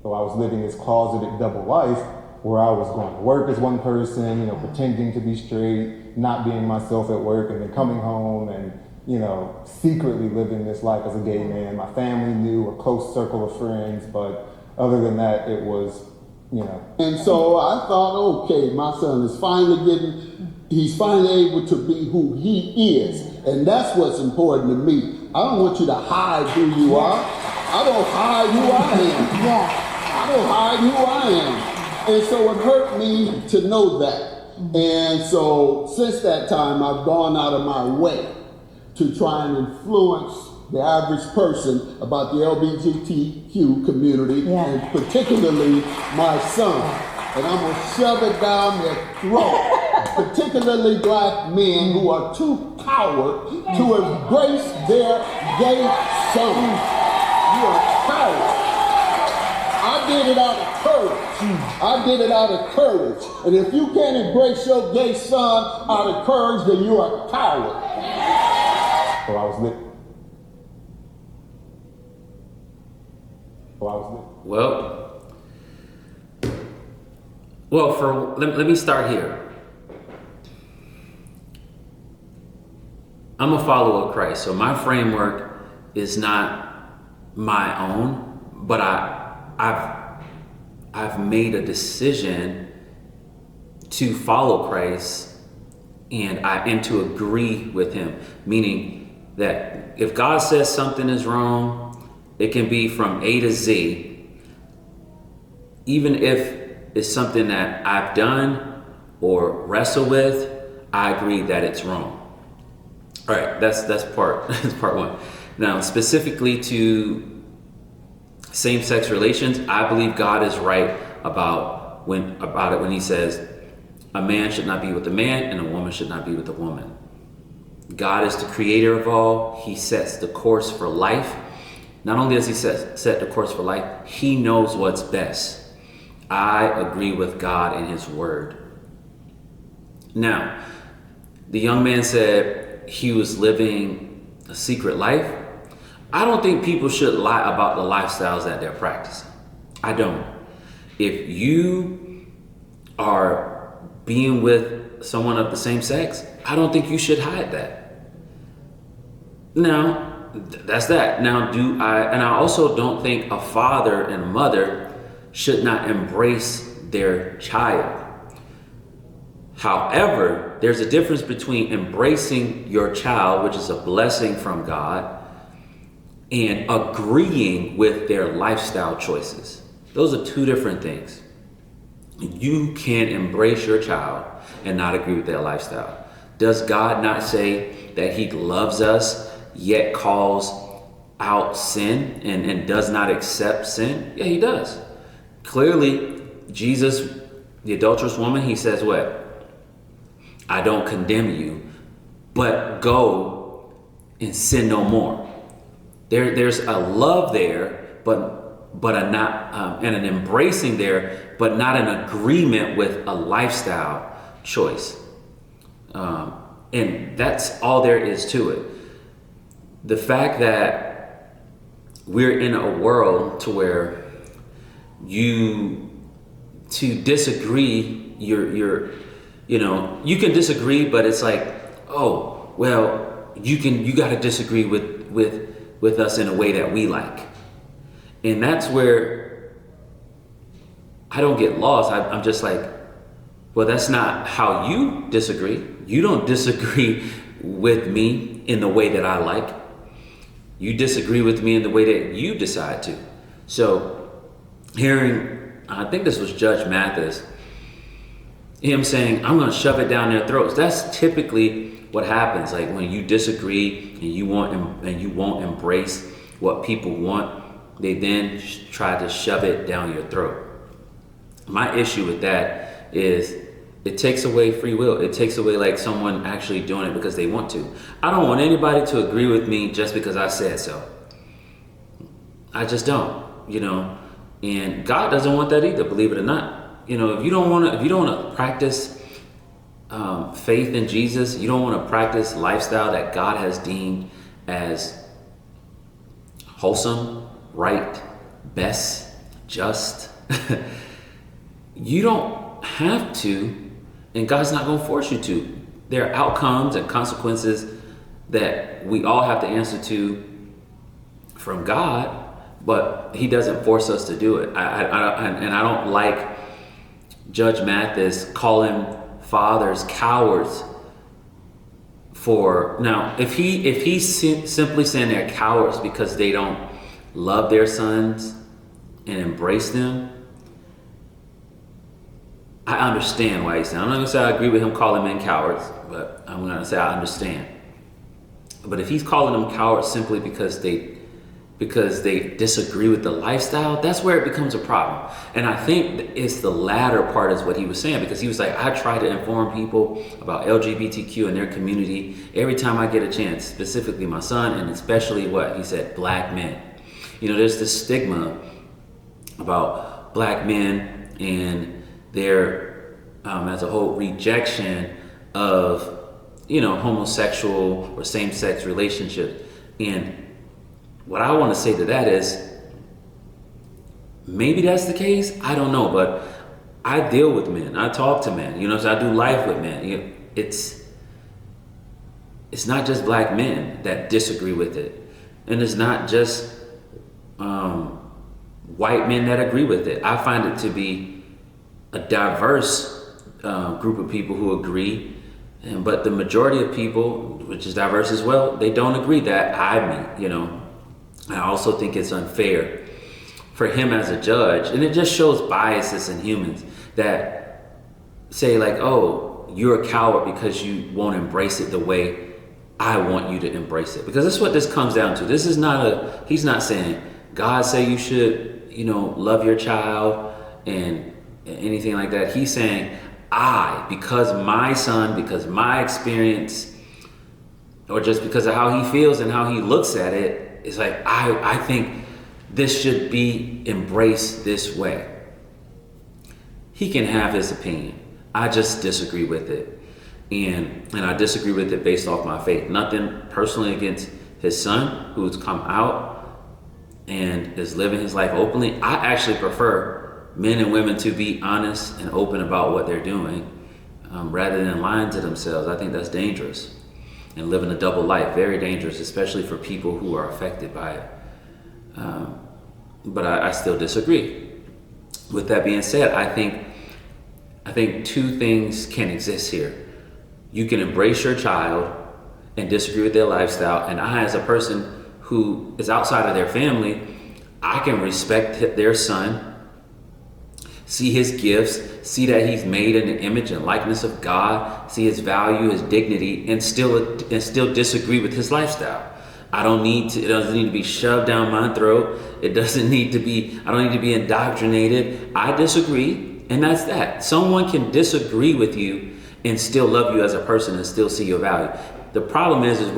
So I was living this closeted double life where I was going to work as one person, pretending to be straight, not being myself at work, and then coming home and, secretly living this life as a gay man. My family knew, a close circle of friends, but other than that, it was. And so I thought, okay, my son is he's finally able to be who he is. And that's what's important to me. I don't want you to hide who you are. I don't hide who I am. Yeah. I don't hide who I am. And so it hurt me to know that. And so since that time, I've gone out of my way to try and influence the average person about the LGBTQ community, and particularly my son. And I'm going to shove it down their throat, particularly black men who are too coward to embrace their gay son. You are coward. I did it out of courage. I did it out of courage. And if you can't embrace your gay son out of courage, then you are a coward. So I was lit. Let me start here. I'm a follower of Christ, so my framework is not my own, but I've made a decision to follow Christ and to agree with him, meaning that if God says something is wrong, it can be from A to Z, even if it's something that I've done or wrestled with, I agree that it's wrong. All right, that's part one. Now, specifically to same-sex relations, I believe God is right about it when he says a man should not be with a man and a woman should not be with a woman. God is the creator of all. He sets the course for life. Not only does he set the course for life, he knows what's best. I agree with God and his word. Now, the young man said he was living a secret life. I don't think people should lie about the lifestyles that they're practicing. I don't. If you are being with someone of the same sex, I don't think you should hide that. Now, that's that. Now, I also don't think a father and a mother should not embrace their child. However, there's a difference between embracing your child, which is a blessing from God, and agreeing with their lifestyle choices. Those are two different things. You can embrace your child and not agree with their lifestyle. Does God not say that he loves us, yet calls out sin and does not accept sin? Yeah, he does. Clearly, Jesus, the adulterous woman, he says what? I don't condemn you, but go and sin no more. There's a love there, but a not and an embracing there, but not an agreement with a lifestyle choice. And that's all there is to it. The fact that we're in a world to where to disagree, you can disagree, but it's like, oh, well, you got to disagree with us in a way that we like. And that's where I don't get lost. I'm just like, well, that's not how you disagree. You don't disagree with me in the way that I like. You disagree with me in the way that you decide to. So I think this was Judge Mathis, him saying, I'm going to shove it down their throats. That's typically what happens. Like when you disagree and you won't embrace what people want, they then try to shove it down your throat. My issue with that is it takes away free will. It takes away like someone actually doing it because they want to. I don't want anybody to agree with me just because I said so. I just don't, and God doesn't want that either, believe it or not. If you don't want to practice faith in Jesus, you don't want to practice lifestyle that God has deemed as wholesome, right, best, just. You don't have to, and God's not going to force you to. There are outcomes and consequences that we all have to answer to from God, but He doesn't force us to do it. I don't like Judge Mathis calling fathers cowards for. Now, if he's simply saying they're cowards because they don't love their sons and embrace them, I understand why he's saying. I'm not gonna say I agree with him calling men cowards, but I'm gonna say I understand. But if he's calling them cowards simply because they disagree with the lifestyle, that's where it becomes a problem. And I think it's the latter part is what he was saying, because he was like, I try to inform people about LGBTQ and their community every time I get a chance, specifically my son, and especially what he said, black men. There's this stigma about black men and their, as a whole, rejection of, homosexual or same-sex relationships. And what I want to say to that is, maybe that's the case. I don't know, but I deal with men. I talk to men. So I do life with men. It's not just black men that disagree with it, and it's not just white men that agree with it. I find it to be a diverse group of people who agree, but the majority of people, which is diverse as well, they don't agree that I mean. I also think it's unfair for him as a judge, and it just shows biases in humans that say like, oh, you're a coward because you won't embrace it the way I want you to embrace it. Because that's what this comes down to. This is not he's not saying God say you should, love your child and anything like that. He's saying, because my son, because my experience, or just because of how he feels and how he looks at it, it's like, I think this should be embraced this way. He can have his opinion. I just disagree with it. And I disagree with it based off my faith. Nothing personally against his son, who's come out and is living his life openly. I actually prefer men and women to be honest and open about what they're doing, rather than lying to themselves. I think that's dangerous, and living a double life, very dangerous, especially for people who are affected by it. But I still disagree. With that being said, I think two things can exist here. You can embrace your child and disagree with their lifestyle, and I, as a person who is outside of their family, I can respect their son, see his gifts, see that he's made in the image and likeness of God, see his value, his dignity, and still disagree with his lifestyle. It doesn't need to be shoved down my throat. I don't need to be indoctrinated. I disagree, and that's that. Someone can disagree with you and still love you as a person and still see your value. The problem is this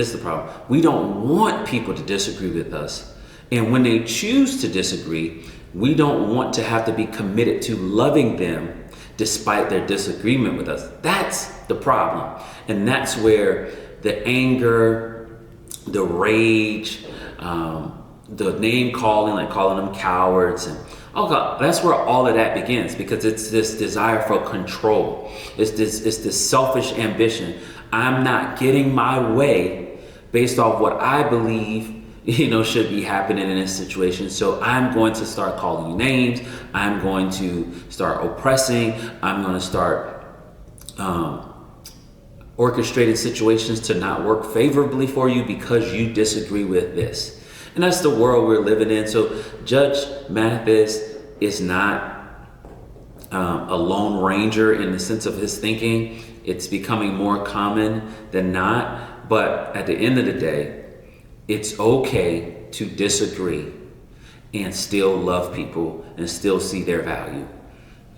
is the problem. We don't want people to disagree with us. And when they choose to disagree, we don't want to have to be committed to loving them despite their disagreement with us. That's the problem. And that's where the anger, the rage, the name calling, like calling them cowards, and that's where all of that begins, because it's this desire for control. It's this selfish ambition. I'm not getting my way based off what I believe should be happening in this situation. So I'm going to start calling you names. I'm going to start oppressing. I'm going to start orchestrating situations to not work favorably for you because you disagree with this. And that's the world we're living in. So Judge Mathis is not a lone ranger in the sense of his thinking. It's becoming more common than not. But at the end of the day, it's okay to disagree and still love people and still see their value.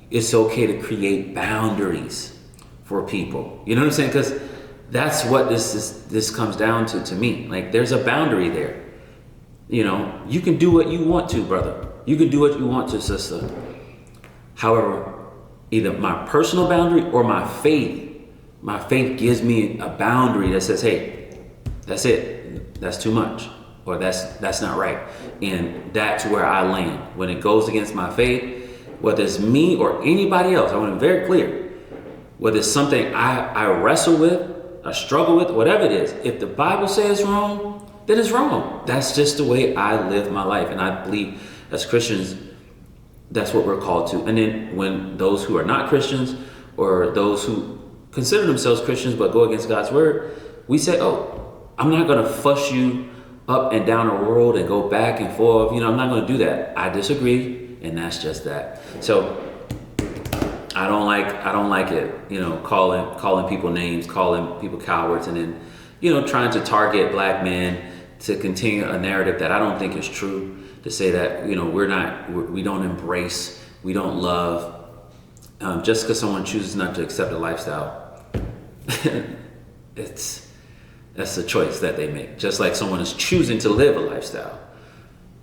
It's okay to create boundaries for people. You know what I'm saying? Because that's what this comes down to me. Like, there's a boundary there. You can do what you want to, brother. You can do what you want to, sister. However, either my personal boundary or my faith gives me a boundary that says, hey, that's it. That's too much. or that's not right. And that's where I land. When it goes against my faith, whether it's me or anybody else, I want to be very clear. Whether it's something I wrestle with, I struggle with, whatever it is, if the Bible says wrong, then it's wrong. That's just the way I live my life. And I believe as Christians, that's what we're called to. And then when those who are not Christians, or those who consider themselves Christians but go against God's word, we say, oh, I'm not going to fuss you up and down the road and go back and forth. I'm not going to do that. I disagree, and that's just that. So I don't like it, calling people names, calling people cowards, and then, trying to target black men to continue a narrative that I don't think is true, to say that, we don't embrace, we don't love, just because someone chooses not to accept a lifestyle. That's a choice that they make. Just like someone is choosing to live a lifestyle,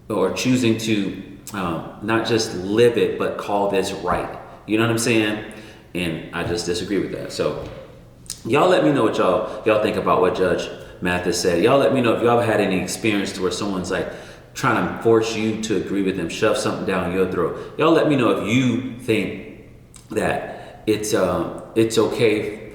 or choosing to not just live it, but call this right. You know what I'm saying? And I just disagree with that. So y'all let me know what y'all think about what Judge Mathis said. Y'all let me know if y'all had any experience to where someone's like trying to force you to agree with them, shove something down your throat. Y'all let me know if you think that it's okay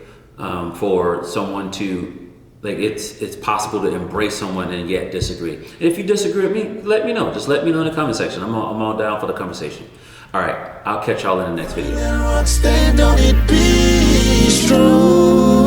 for someone to, like, it's possible to embrace someone and yet disagree. And if you disagree with me, let me know. Just let me know in the comment section. I'm all down for the conversation. All right, I'll catch y'all in the next video. Stand on it, be strong.